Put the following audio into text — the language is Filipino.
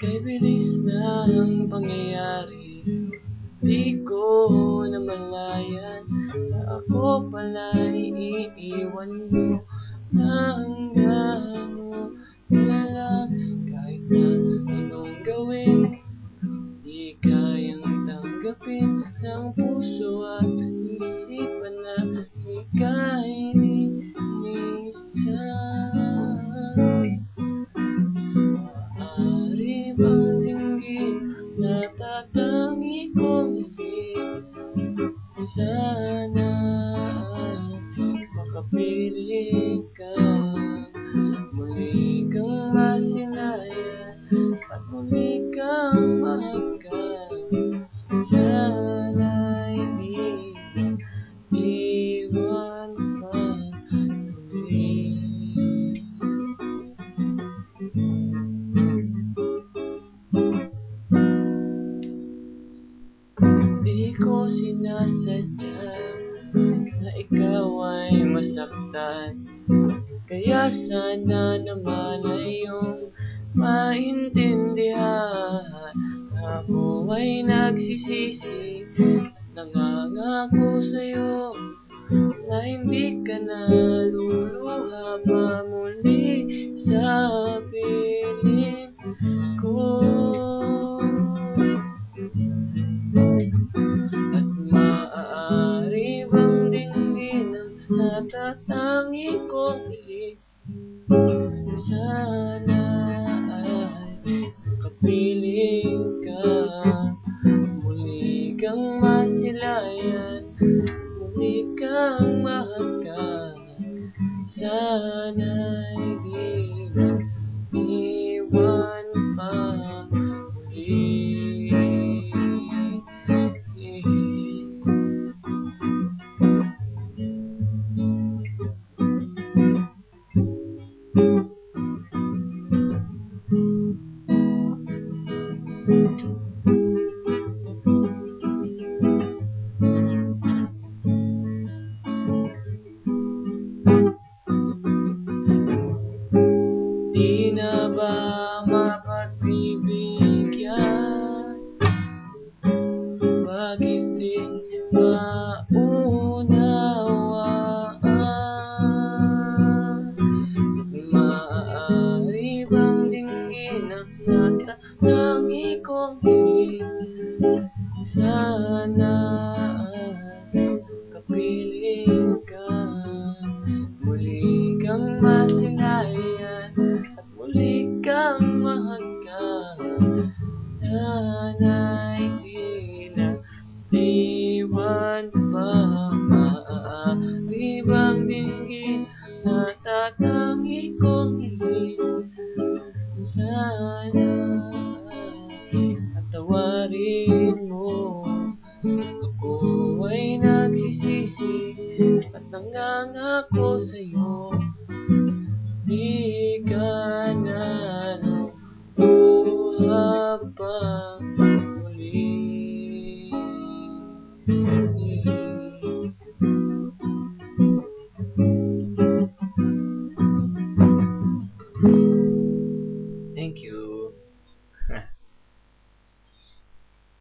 Kay bilis ng pangyayari, di ko namalayan na ako pala'y iiwan mo na hanggang mo na lang. Kahit na anong gawin, di kayang tanggapin ng puso at isipan na ika'y linisan. Maaari bang dinggin na tatangi kong hiling? Sana makapiling ka, muli kang masilayan at muli kang mahagkan. Sana'y di iwan pa muli. Di ko sinasadya na ikaw ay masaktan, kaya sana naman ay iyong maintindihan na ako ay nagsisisi at nangangako sa'yo na hindi ka na luluha pa muli sa piling ko. At maaari bang dinggin ang natatangi kong hiling? Sana ay makapiling ka, muli kang masilayan, muli kang mahagkan. Sana'y di na iwan pa muli. Di na ba mapagbibigyan? Bakit di maunawaan? Maaari bang dinggin ang natatangi kong hiling? Sana ay kapiling ka, muli kang masilayan at muli kang mahagkan. Sana'y di na iwan pa. Maaari bang dinggin na tatangi kong hiling? Sana at tawarin mo. Ako ay nagsisisi at nangangako sa'yo, di ka